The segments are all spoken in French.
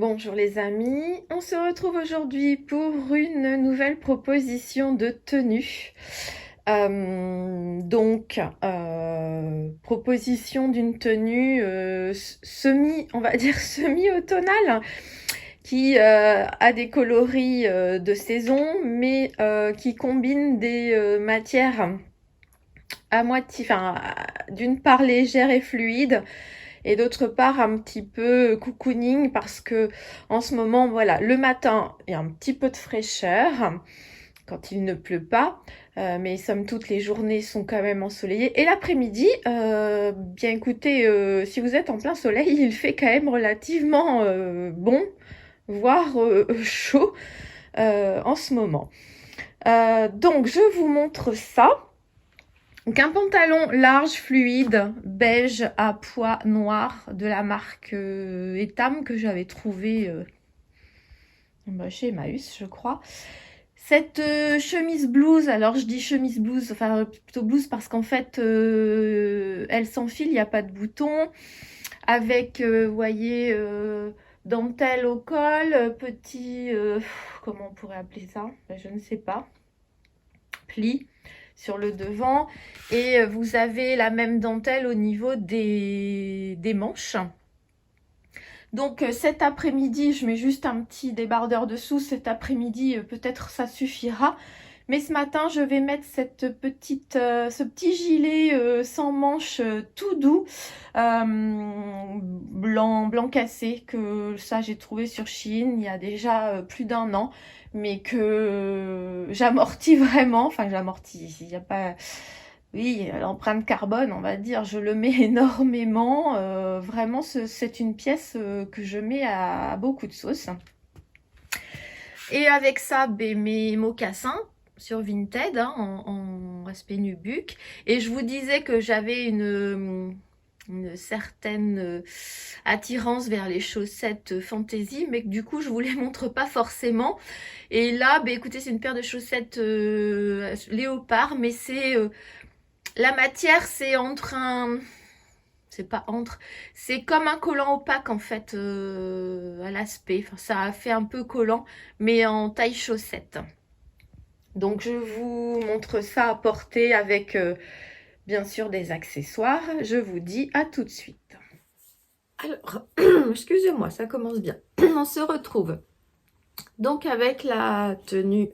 Bonjour les amis, on se retrouve aujourd'hui pour une nouvelle proposition de tenue. Proposition d'une tenue on va dire semi-automnale, qui a des coloris de saison, mais qui combine des matières à moitié, d'une part légère et fluide, et d'autre part un petit peu cocooning, parce que en ce moment, voilà, le matin il y a un petit peu de fraîcheur quand il ne pleut pas, mais somme toute les journées sont quand même ensoleillées, et l'après-midi, bien écoutez, si vous êtes en plein soleil, il fait quand même relativement bon, voire chaud en ce moment. Donc je vous montre ça. Donc un pantalon large, fluide, beige à pois noir de la marque Etam, que j'avais trouvé chez Emmaüs, je crois. Cette chemise blouse, alors je dis chemise blouse, enfin plutôt blouse, parce qu'en fait elle s'enfile, il n'y a pas de bouton, avec, vous voyez, dentelle au col, petit, comment on pourrait appeler ça, ben, je ne sais pas, pli sur le devant, et vous avez la même dentelle au niveau des manches. Donc cet après-midi, je mets juste un petit débardeur dessous. Cet après-midi, peut-être ça suffira. Mais ce matin, je vais mettre ce petit gilet sans manches tout doux, blanc cassé, que ça j'ai trouvé sur Shein il y a déjà plus d'1 an, mais que j'amortis vraiment. Enfin, j'amortis, il n'y a pas... Oui, l'empreinte carbone, on va dire, je le mets énormément. Vraiment, c'est une pièce que je mets à beaucoup de sauce. Et avec ça, mes mocassins sur Vinted, hein, en aspect nubuck. Et je vous disais que j'avais une certaine attirance vers les chaussettes fantasy, mais que du coup je vous les montre pas forcément. Et là, écoutez, c'est une paire de chaussettes léopard, mais c'est la matière, c'est entre un... C'est pas entre... C'est comme un collant opaque, en fait, à l'aspect. Enfin, ça a fait un peu collant, mais en taille chaussette. Donc, je vous montre ça à porter avec, bien sûr, des accessoires. Je vous dis à tout de suite. Alors, excusez-moi, ça commence bien. On se retrouve donc avec la tenue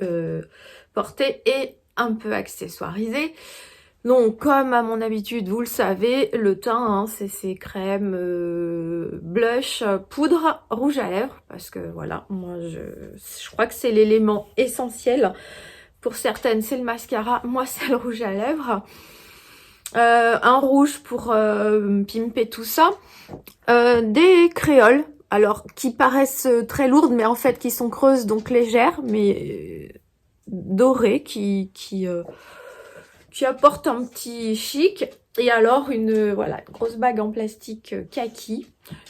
portée et un peu accessoirisée. Donc, comme à mon habitude, vous le savez, le teint, hein, c'est ces crèmes, blush, poudre, rouge à lèvres. Parce que voilà, moi, je crois que c'est l'élément essentiel. Pour certaines, c'est le mascara. Moi, c'est le rouge à lèvres. Un rouge pour pimper tout ça. Des créoles, alors qui paraissent très lourdes, mais en fait qui sont creuses, donc légères, mais dorées, qui apporte un petit chic. Et alors une grosse bague en plastique kaki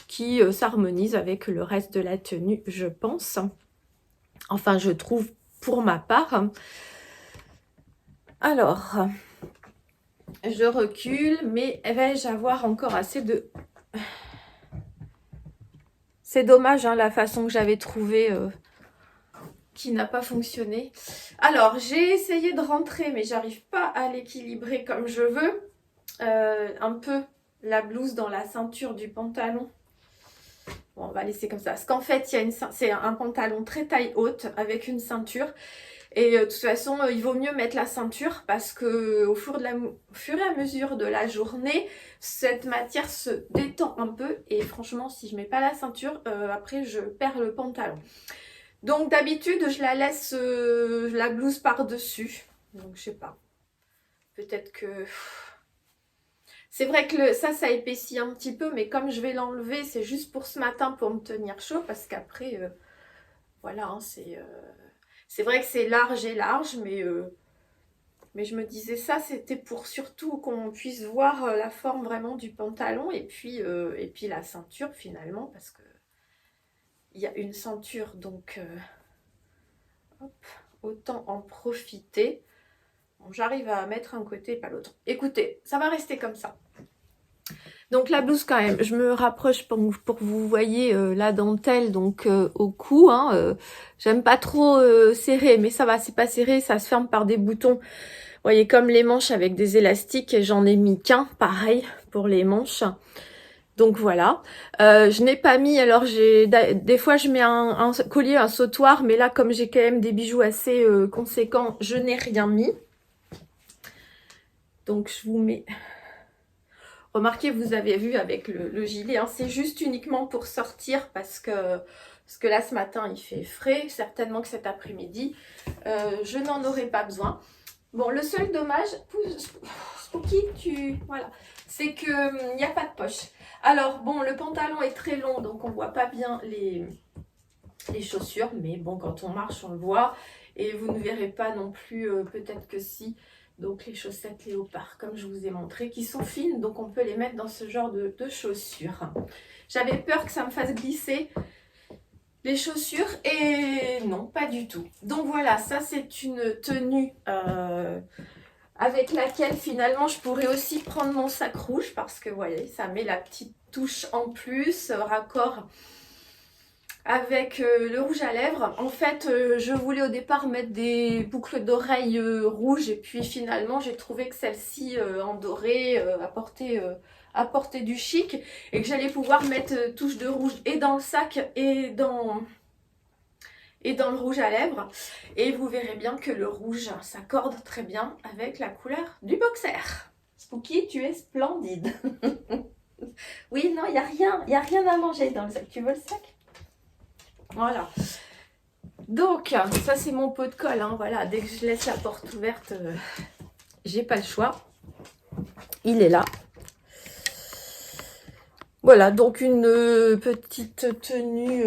qui s'harmonise avec le reste de la tenue, je pense. Enfin, je trouve pour ma part. Alors, je recule, mais vais-je avoir encore assez de... C'est dommage, hein, la façon que j'avais trouvée qui n'a pas fonctionné. Alors, j'ai essayé de rentrer, mais j'arrive pas à l'équilibrer comme je veux. Un peu la blouse dans la ceinture du pantalon. Bon, on va laisser comme ça. Parce qu'en fait, c'est un pantalon très taille haute avec une ceinture. Et de toute façon, il vaut mieux mettre la ceinture parce que au fur et à mesure de la journée, cette matière se détend un peu. Et franchement, si je mets pas la ceinture, après je perds le pantalon. Donc d'habitude, je la laisse la blouse par-dessus. Donc je sais pas. Peut-être que... C'est vrai que ça épaissit un petit peu, mais comme je vais l'enlever, c'est juste pour ce matin pour me tenir chaud, parce qu'après, voilà, hein, c'est vrai que c'est large et large, mais je me disais ça, c'était pour surtout qu'on puisse voir la forme vraiment du pantalon, et puis la ceinture finalement, parce que il y a une ceinture, donc hop, autant en profiter. Bon, j'arrive à mettre un côté, pas l'autre. Écoutez, ça va rester comme ça. Donc la blouse quand même, je me rapproche pour que vous voyez la dentelle donc au cou. Hein, j'aime pas trop serrer, mais ça va, c'est pas serré, ça se ferme par des boutons. Vous voyez comme les manches avec des élastiques, et j'en ai mis qu'un, pareil pour les manches. Donc voilà, je n'ai pas mis, alors des fois je mets un collier, un sautoir, mais là comme j'ai quand même des bijoux assez conséquents, je n'ai rien mis. Donc je vous mets... Remarquez, vous avez vu avec le gilet, hein, c'est juste uniquement pour sortir parce que là ce matin il fait frais, certainement que cet après-midi je n'en aurai pas besoin. Bon, le seul dommage, Spooky, voilà, c'est que n'y a pas de poche. Alors bon, le pantalon est très long, donc on voit pas bien les chaussures, mais bon, quand on marche, on le voit. Et vous ne verrez pas non plus, peut-être que si, donc les chaussettes léopard, comme je vous ai montré, qui sont fines, donc on peut les mettre dans ce genre de chaussures. J'avais peur que ça me fasse glisser les chaussures, et non, pas du tout. Donc voilà, ça c'est une tenue avec laquelle finalement je pourrais aussi prendre mon sac rouge, parce que vous voyez, ça met la petite touche en plus, raccord avec le rouge à lèvres. En fait, je voulais au départ mettre des boucles d'oreilles rouges, et puis finalement j'ai trouvé que celle-ci en doré apportait du chic, et que j'allais pouvoir mettre touche de rouge et dans le sac et dans le rouge à lèvres. Et vous verrez bien que le rouge s'accorde très bien avec la couleur du boxer. Spooky, tu es splendide. Oui, non, il n'y a rien à manger dans le sac. Tu veux le sac? Voilà. Donc, ça c'est mon pot de colle. Hein, voilà, dès que je laisse la porte ouverte, j'ai pas le choix. Il est là. Voilà, donc une petite tenue,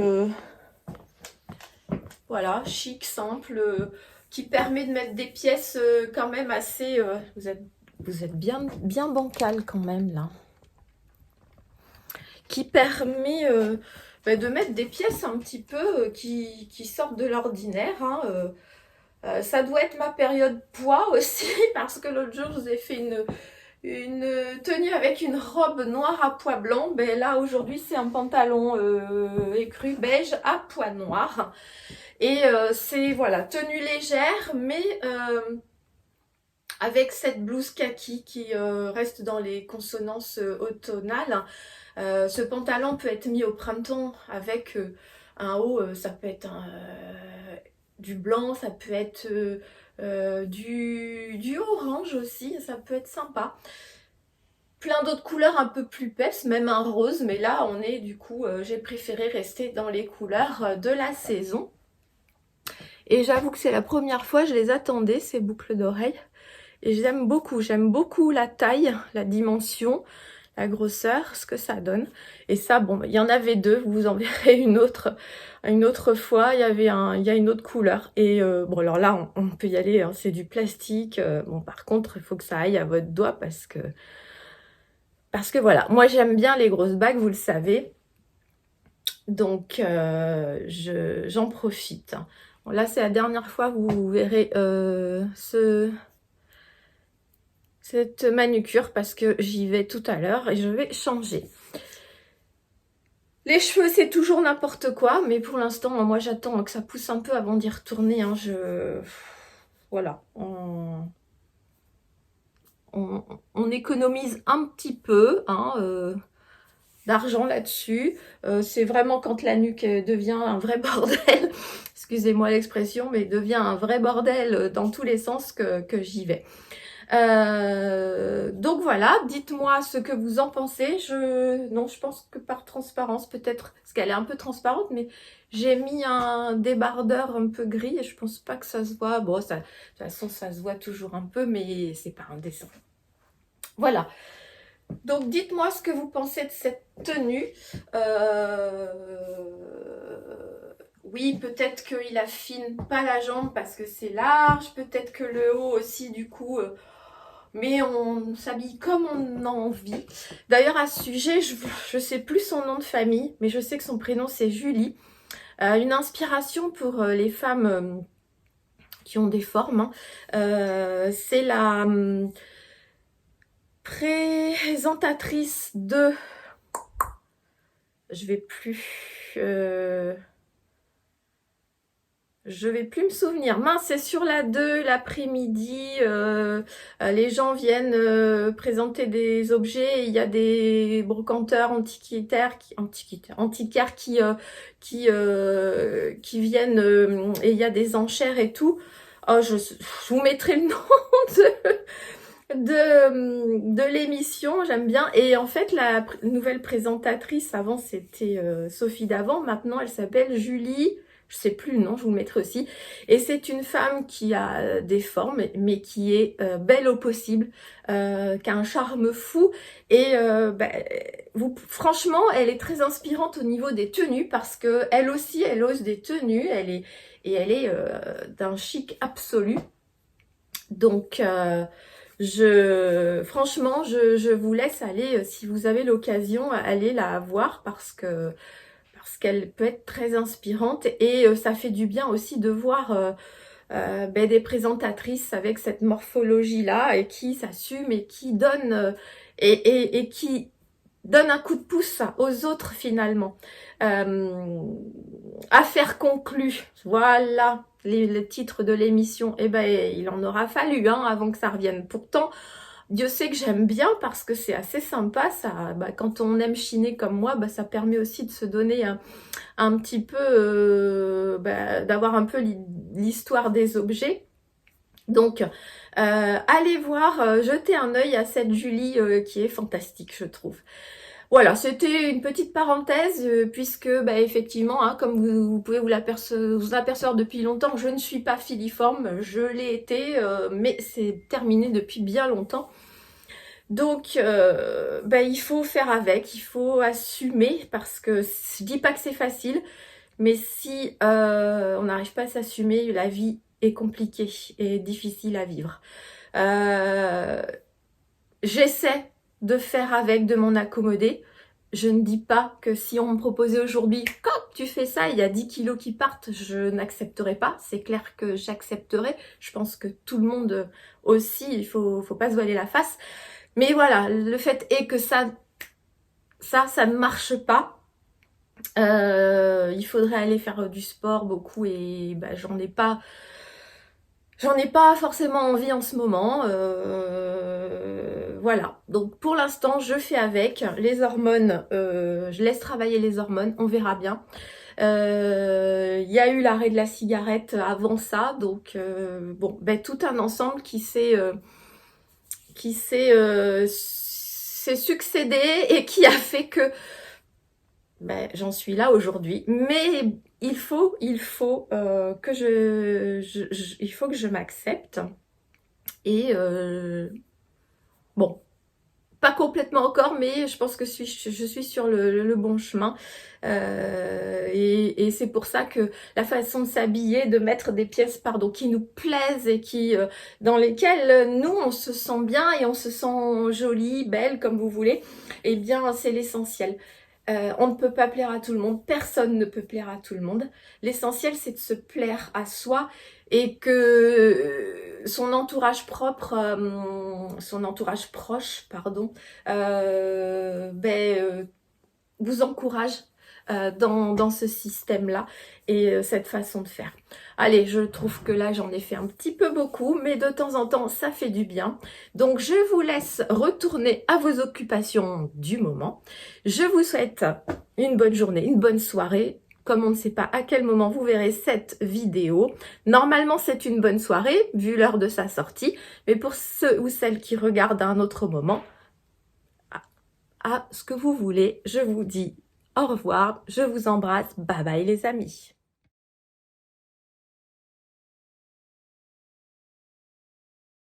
voilà, chic, simple, qui permet de mettre des pièces quand même assez... vous êtes bien bancal quand même là. Qui permet de mettre des pièces un petit peu qui sortent de l'ordinaire. Hein, ça doit être ma période poids aussi, parce que l'autre jour je vous ai fait une tenue avec une robe noire à pois blanc. Ben là aujourd'hui c'est un pantalon écru beige à pois noir. Et c'est voilà, tenue légère, mais avec cette blouse kaki qui reste dans les consonances automnales. Ce pantalon peut être mis au printemps avec un haut, ça peut être du blanc, ça peut être du orange aussi, ça peut être sympa. Plein d'autres couleurs un peu plus pèses, même un rose, mais là on est du coup, j'ai préféré rester dans les couleurs de la saison. Et j'avoue que c'est la première fois, je les attendais, ces boucles d'oreilles. Et j'aime beaucoup la taille, la dimension, la grosseur, ce que ça donne. Et ça, bon, il y en avait deux, vous en verrez une autre fois. Il y a une autre couleur. Et bon, alors là, on peut y aller, hein, c'est du plastique. Bon, par contre, il faut que ça aille à votre doigt parce que voilà, moi j'aime bien les grosses bagues, vous le savez. Donc, j'en profite. Bon, là, c'est la dernière fois que vous verrez cette manucure parce que j'y vais tout à l'heure et je vais changer. Les cheveux, c'est toujours n'importe quoi, mais pour l'instant, moi, j'attends que ça pousse un peu avant d'y retourner. Hein, voilà, on économise un petit peu d'argent là-dessus. C'est vraiment quand la nuque devient un vrai bordel, excusez-moi l'expression, mais devient un vrai bordel dans tous les sens que j'y vais. Donc voilà, dites-moi ce que vous en pensez. Non, je pense que par transparence, peut-être, parce qu'elle est un peu transparente, mais j'ai mis un débardeur un peu gris et je pense pas que ça se voit. Bon, ça, de toute façon, ça se voit toujours un peu, mais c'est pas indécent. Voilà. Donc dites-moi ce que vous pensez de cette tenue. Oui, peut-être qu'il affine pas la jambe parce que c'est large, peut-être que le haut aussi du coup, mais on s'habille comme on a envie. D'ailleurs à ce sujet, je sais plus son nom de famille, mais je sais que son prénom c'est Julie. Une inspiration pour les femmes qui ont des formes, hein. C'est présentatrice de... Je vais plus... Je vais plus me souvenir. Mince, c'est sur la 2, l'après-midi. Les gens viennent présenter des objets. Il y a des brocanteurs antiquaires qui viennent et il y a des enchères et tout. Oh, je vous mettrai le nom de l'émission, j'aime bien. Et en fait, la nouvelle présentatrice, avant c'était Sophie Davant, maintenant elle s'appelle Julie, je sais plus le nom, je vous le mettrai aussi. Et c'est une femme qui a des formes, mais qui est belle au possible, qui a un charme fou. Et franchement, elle est très inspirante au niveau des tenues, parce que elle aussi, elle ose des tenues, elle est d'un chic absolu. Donc... franchement, je vous laisse aller, si vous avez l'occasion, aller la voir parce qu'elle peut être très inspirante et ça fait du bien aussi de voir des présentatrices avec cette morphologie-là et qui s'assument et qui donnent et qui donne un coup de pouce aux autres finalement. Affaire conclue, voilà les titres de l'émission. Eh ben, il en aura fallu avant que ça revienne. Pourtant, Dieu sait que j'aime bien parce que c'est assez sympa. Ça, quand on aime chiner comme moi, ça permet aussi de se donner un petit peu, d'avoir un peu l'histoire des objets. Donc, allez voir, jetez un œil à cette Julie qui est fantastique, je trouve. Voilà, c'était une petite parenthèse, puisque effectivement, comme vous pouvez vous apercevoir depuis longtemps, je ne suis pas filiforme, je l'ai été, mais c'est terminé depuis bien longtemps. Donc, il faut faire avec, il faut assumer, parce que je dis pas que c'est facile, mais si on n'arrive pas à s'assumer, la vie est compliquée et difficile à vivre. J'essaie de faire avec, de m'en accommoder. Je ne dis pas que si on me proposait aujourd'hui, quand tu fais ça, il y a 10 kilos qui partent, je n'accepterai pas. C'est clair que j'accepterai. Je pense que tout le monde aussi, il faut pas se voiler la face. Mais voilà, le fait est que ça ne marche pas. Il faudrait aller faire du sport beaucoup et j'en ai pas forcément envie en ce moment. Voilà, donc pour l'instant je fais avec les hormones, je laisse travailler les hormones, on verra bien. Il y a eu l'arrêt de la cigarette avant ça, donc tout un ensemble qui s'est succédé et qui a fait que j'en suis là aujourd'hui. Mais il faut que je m'accepte. Et bon, pas complètement encore, mais je pense que je suis sur le bon chemin. Et c'est pour ça que la façon de s'habiller, de mettre des pièces qui nous plaisent et dans lesquelles nous on se sent bien et on se sent jolie, belle, comme vous voulez, eh bien c'est l'essentiel. On ne peut pas plaire à tout le monde, personne ne peut plaire à tout le monde. L'essentiel, c'est de se plaire à soi et que son entourage proche, vous encourage dans ce système-là et cette façon de faire. Allez, je trouve que là, j'en ai fait un petit peu beaucoup, mais de temps en temps, ça fait du bien. Donc, je vous laisse retourner à vos occupations du moment. Je vous souhaite une bonne journée, une bonne soirée. Comme on ne sait pas à quel moment vous verrez cette vidéo, normalement, c'est une bonne soirée, vu l'heure de sa sortie. Mais pour ceux ou celles qui regardent à un autre moment, à ce que vous voulez, je vous dis au revoir, je vous embrasse, bye bye les amis.